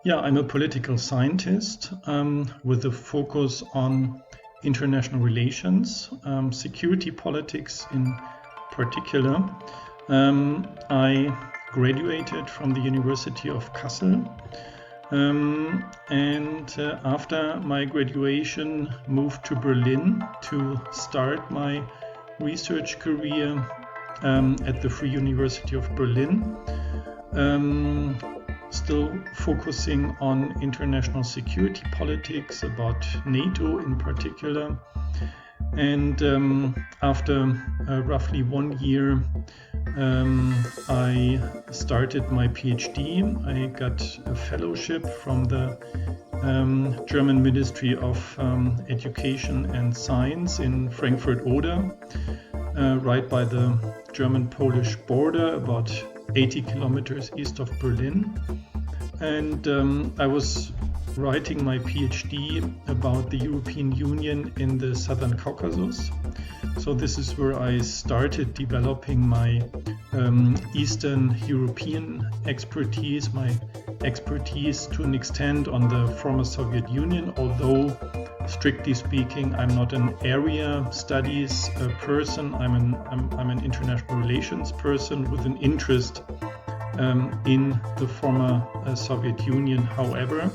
Yeah, I'm a political scientist with a focus on international relations, security politics in particular. I graduated from the University of Kassel and after my graduation moved to Berlin to start my research career at the Free University of Berlin. Still focusing on international security politics, about NATO in particular. And after roughly 1 year, I started my PhD. I got a fellowship from the German Ministry of Education and Science in Frankfurt-Oder, right by the German-Polish border, about 80 kilometers east of Berlin. And I was writing my PhD about the European Union in the Southern Caucasus. So this is where I started developing my Eastern European expertise, my expertise to an extent on the former Soviet Union, although strictly speaking, I'm not an area studies person. I'm an international relations person with an interest in the former Soviet Union. However,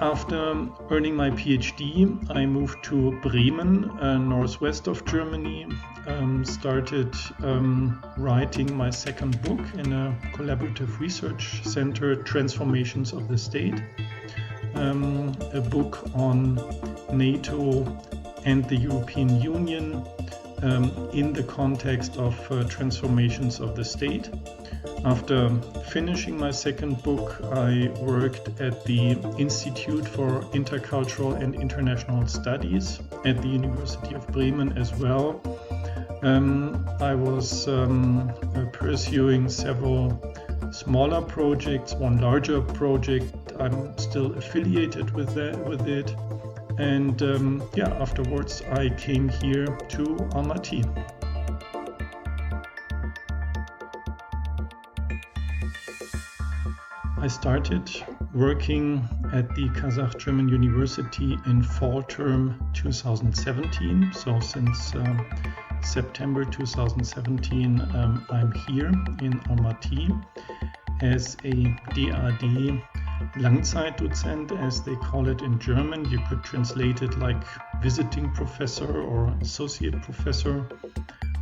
after earning my PhD, I moved to Bremen, northwest of Germany, started writing my second book in a collaborative research center, Transformations of the State, a book on NATO and the European Union in the context of transformations of the state. After finishing my second book, I worked at the Institute for Intercultural and International Studies at the University of Bremen as well. I was pursuing several smaller projects, one larger project. I'm still affiliated with it. And afterwards I came here to Almaty. I started working at the Kazakh-German University in fall term 2017. So since September 2017, I'm here in Almaty as a DAD Langzeitdozent, as they call it in German. You could translate it like visiting professor or associate professor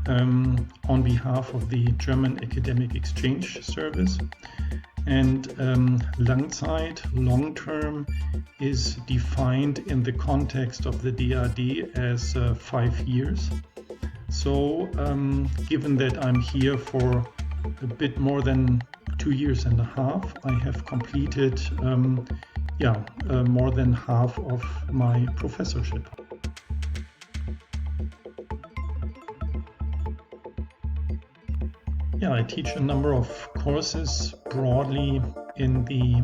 on behalf of the German Academic Exchange Service. And Langzeit, long term, is defined in the context of the DAD as 5 years. So given that I'm here for a bit more than 2 years and a half, I have completed more than half of my professorship. Yeah, I teach a number of courses broadly in the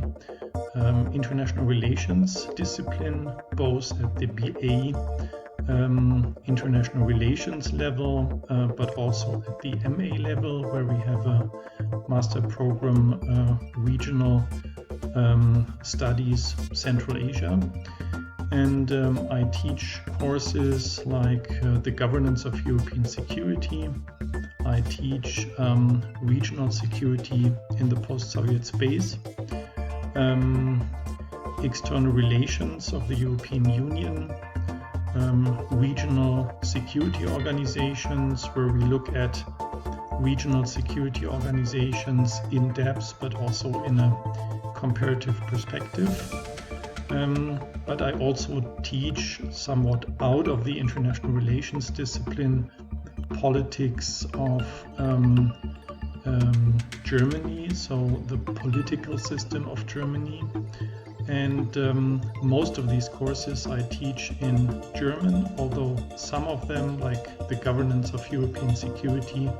international relations discipline, both at the BA international relations level, but also at the MA level, where we have a master program, regional studies, Central Asia. And I teach courses like the governance of European security. I teach regional security in the post-Soviet space, external relations of the European Union, regional security organizations, where we look at regional security organizations in depth, but also in a comparative perspective. But I also teach somewhat out of the international relations discipline, politics of Germany, so the political system of Germany. And most of these courses I teach in German, although some of them, like the governance of European security,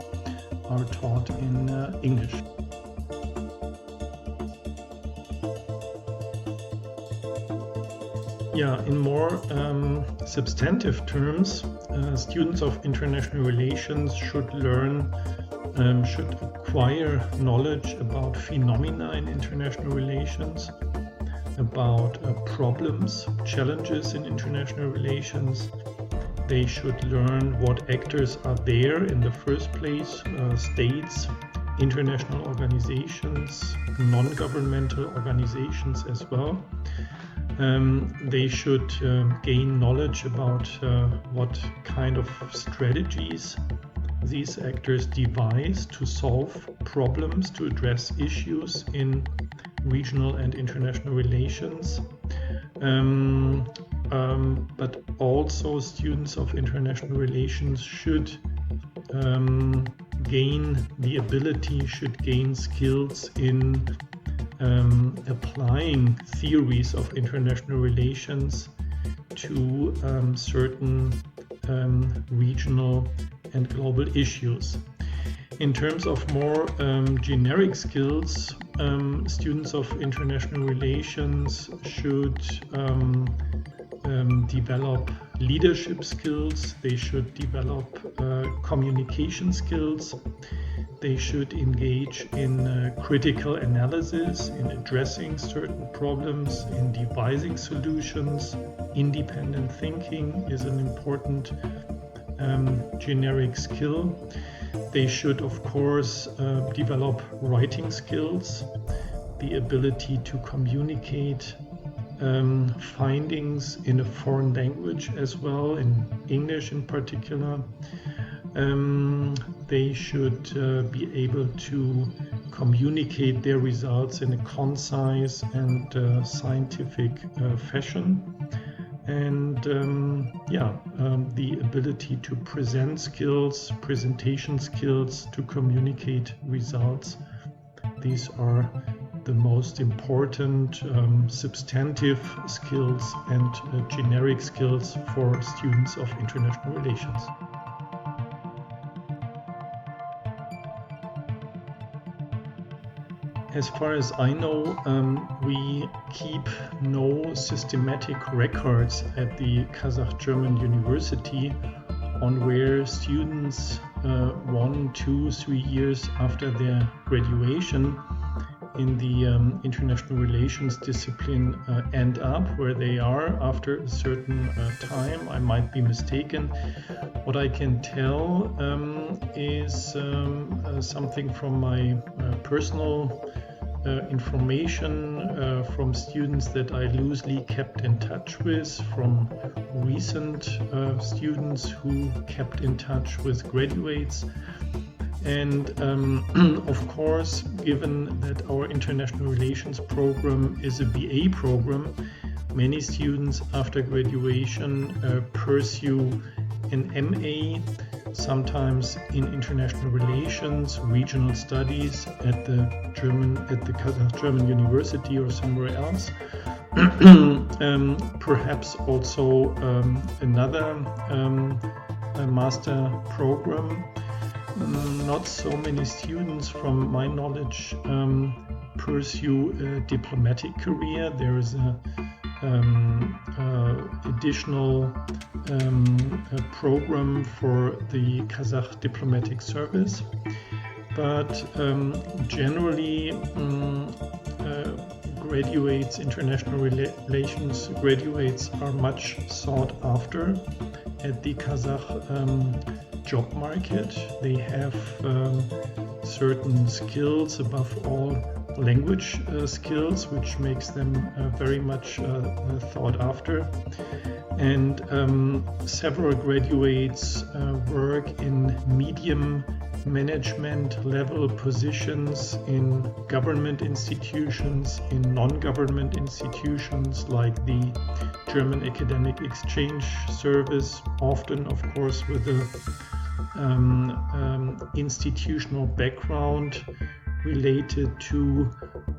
are taught in English. Yeah, in more substantive terms, students of international relations should learn should acquire knowledge about phenomena in international relations, about problems, challenges in international relations. They should learn what actors are there in the first place, states, international organizations, non-governmental organizations as well. They should gain knowledge about what kind of strategies these actors devise to solve problems, to address issues in regional and international relations. But also students of international relations should gain the ability, should gain skills in applying theories of international relations to certain regional and global issues. In terms of more generic skills, students of international relations should develop leadership skills, they should develop communication skills, they should engage in critical analysis, in addressing certain problems, in devising solutions. Independent thinking is an important generic skill. They should, of course, develop writing skills, the ability to communicate findings in a foreign language as well, in English in particular. They should be able to communicate their results in a concise and scientific fashion. And the ability to present skills, presentation skills, to communicate results. These are the most important substantive skills and generic skills for students of international relations. As far as I know, we keep no systematic records at the Kazakh-German University on where students 1, 2, 3 years after their graduation in the international relations discipline end up, where they are after a certain time. I might be mistaken. What I can tell is something from my personal information from students that I loosely kept in touch with, from recent students who kept in touch with graduates. And of course, given that our international relations program is a BA program, many students after graduation pursue an MA, sometimes in international relations, regional studies at the Kazakh-German University or somewhere else. Perhaps also another master program. Not so many students, from my knowledge, pursue a diplomatic career. There is a additional program for the Kazakh diplomatic service, but generally graduates, international relations graduates are much sought after at the Kazakh job market. They have certain skills, above all language skills, which makes them very much thought after. And several graduates work in medium management level positions in government institutions, in non-government institutions like the German Academic Exchange Service, often of course with a institutional background related to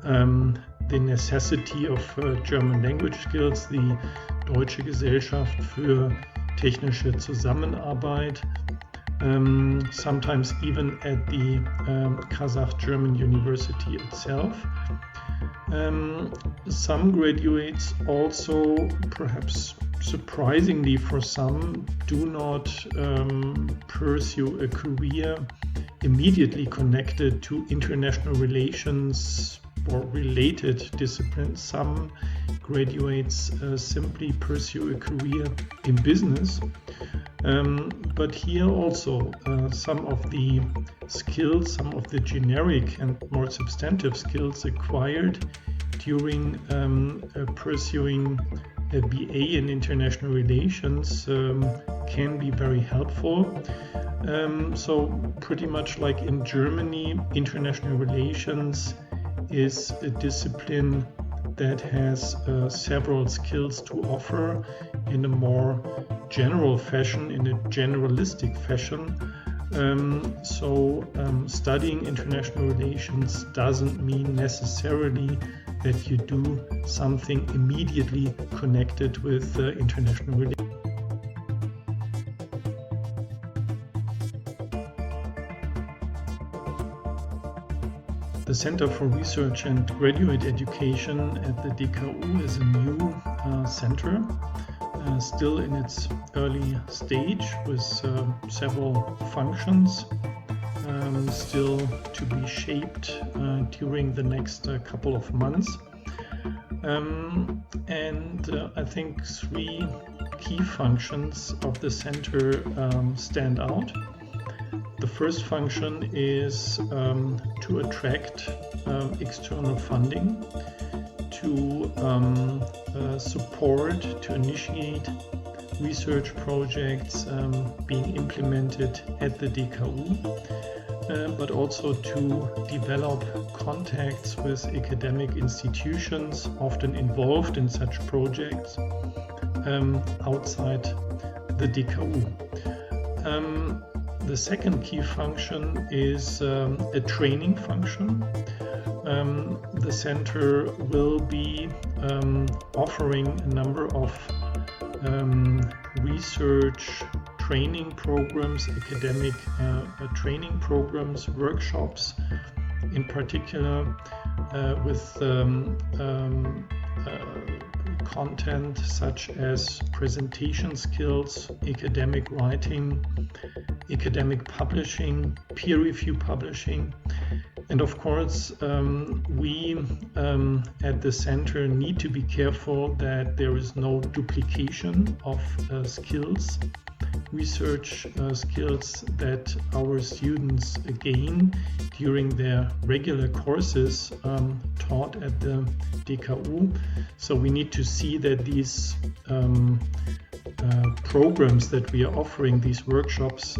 the necessity of German language skills, the Deutsche Gesellschaft für technische Zusammenarbeit, sometimes even at the Kazakh-German University itself. Some graduates also, perhaps surprisingly for some, do not pursue a career immediately connected to international relations or related disciplines. Some graduates simply pursue a career in business. But here also some of the skills, some of the generic and more substantive skills acquired during pursuing a BA in international relations can be very helpful. So pretty much like in Germany, international relations is a discipline that has several skills to offer in a more general fashion, in a generalistic fashion. Studying international relations doesn't mean necessarily that you do something immediately connected with international relations. The Center for Research and Graduate Education at the DKU is a new center, still in its early stage with several functions, still to be shaped during the next couple of months. I think three key functions of the center stand out. The first function is to attract external funding, to support, to initiate research projects being implemented at the DKU, but also to develop contacts with academic institutions often involved in such projects outside the DKU. The second key function is a training function. The center will be offering a number of research training programs, academic training programs, workshops, in particular with content such as presentation skills, academic writing, academic publishing, peer review publishing. And of course, we at the center need to be careful that there is no duplication of skills, research skills that our students gain during their regular courses taught at the DKU. So we need to see that these programs that we are offering, these workshops,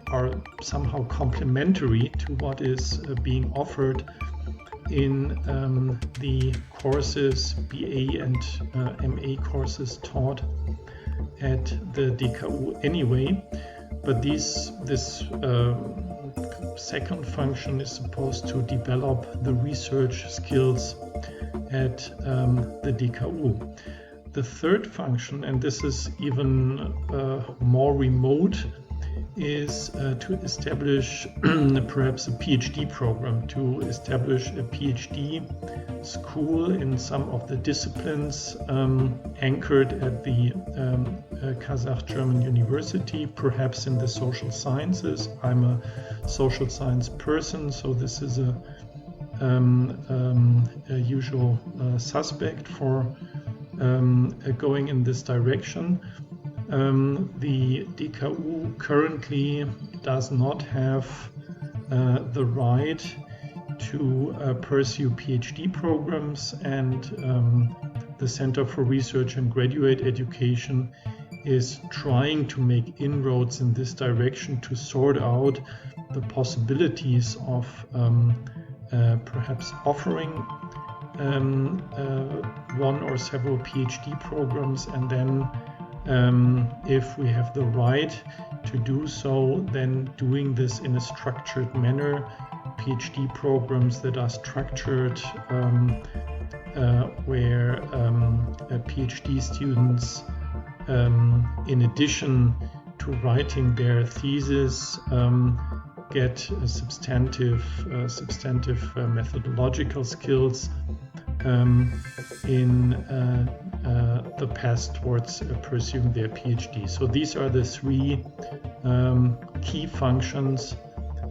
are somehow complementary to what is being offered in the courses, BA and MA courses taught at the DKU anyway. But this second function is supposed to develop the research skills at the DKU. The third function, and this is even more remote, is to establish perhaps a PhD program, to establish a PhD school in some of the disciplines anchored at the Kazakh-German University, perhaps in the social sciences. I'm a social science person, so this is a usual suspect for going in this direction. The DKU currently does not have the right to pursue PhD programs, and the Center for Research and Graduate Education is trying to make inroads in this direction to sort out the possibilities of perhaps offering one or several PhD programs, and then if we have the right to do so, then doing this in a structured manner, PhD programs that are structured where PhD students, in addition to writing their thesis, get substantive methodological skills in the path towards pursuing their PhD. So these are the three key functions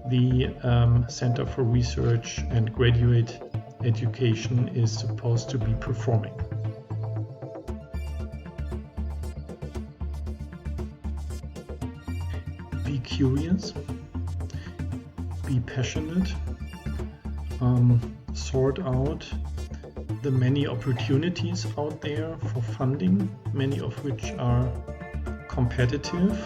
the Center for Research and Graduate Education is supposed to be performing. Be curious, be passionate, sort out the many opportunities out there for funding, many of which are competitive.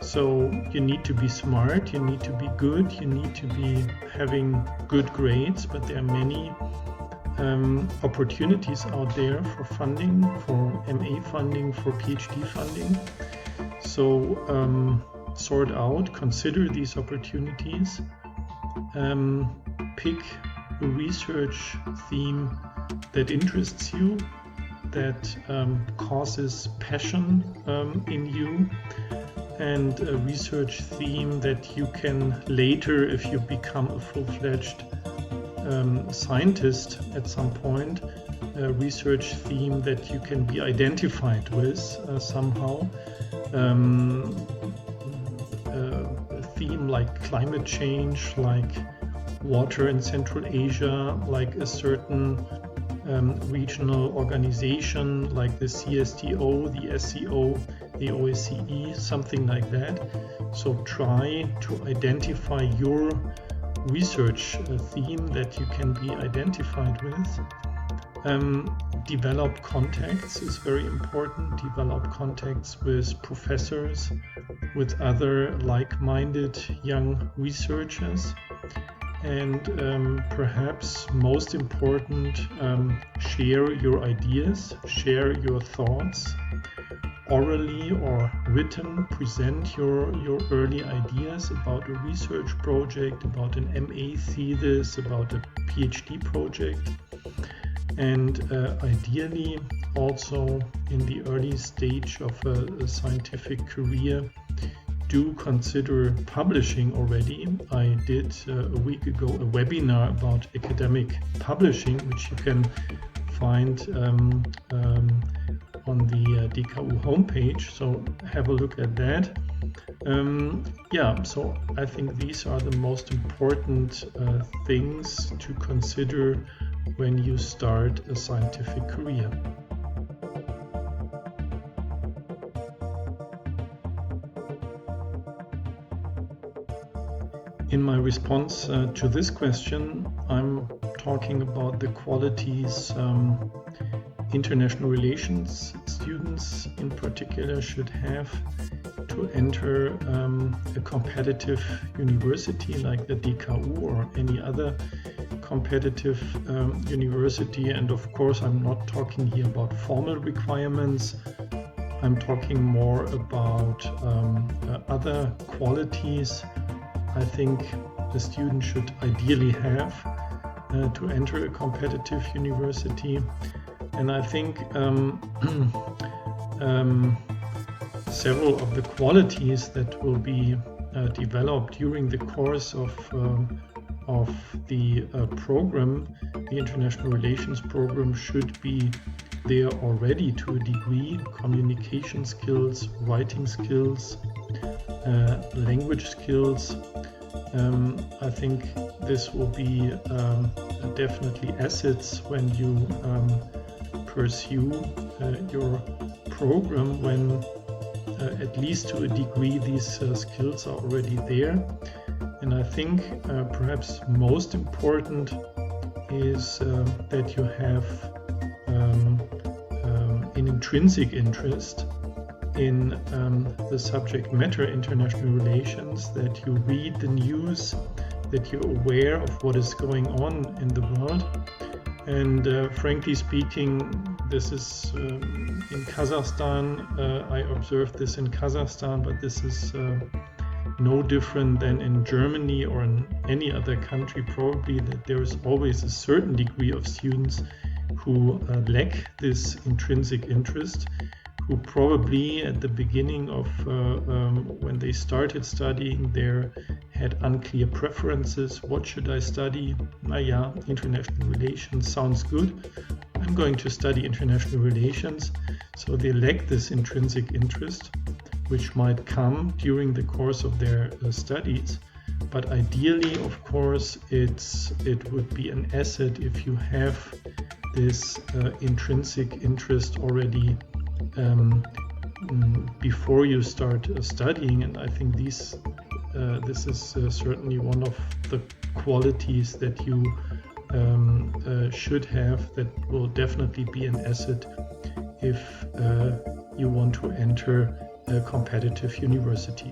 So you need to be smart, you need to be good, you need to be having good grades, but there are many opportunities out there for funding, for MA funding, for PhD funding. So sort out, consider these opportunities, pick a research theme that interests you, that causes passion in you, and a research theme that you can later, if you become a full-fledged scientist at some point, a research theme that you can be identified with somehow. A theme like climate change, like water in Central Asia, like a certain regional organization like the CSTO, the SCO, the OSCE, something like that. So try to identify your research theme that you can be identified with. Develop contacts is very important. Develop contacts with professors, with other like-minded young researchers. And perhaps most important, share your ideas, share your thoughts, orally or written, present your early ideas about a research project, about an MA thesis, about a PhD project. And ideally also in the early stage of a scientific career, do consider publishing already. I did a week ago a webinar about academic publishing, which you can find on the DKU homepage, so have a look at that. So I think these are the most important things to consider when you start a scientific career. In my response to this question, I'm talking about the qualities international relations students in particular should have to enter a competitive university like the DKU or any other competitive university. And of course, I'm not talking here about formal requirements. I'm talking more about other qualities I think the student should ideally have to enter a competitive university. And I think several of the qualities that will be developed during the course of the program, the international relations program, should be there already to a degree. Communication skills, writing skills, language skills. I think this will be definitely assets when you pursue your program, when at least to a degree these skills are already there. And I think perhaps most important is that you have an intrinsic interest in the subject matter international relations, that you read the news, that you're aware of what is going on in the world. And frankly speaking, this is in Kazakhstan, I observed this in Kazakhstan, but this is no different than in Germany or in any other country probably, that there is always a certain degree of students who lack this intrinsic interest, who probably at the beginning of when they started studying there had unclear preferences. What should I study? International relations sounds good. I'm going to study international relations. So they lack this intrinsic interest. which might come during the course of their studies. But ideally, of course, it would be an asset if you have this intrinsic interest already before you start studying. And I think this is certainly one of the qualities that you should have, that will definitely be an asset if you want to enter a competitive university.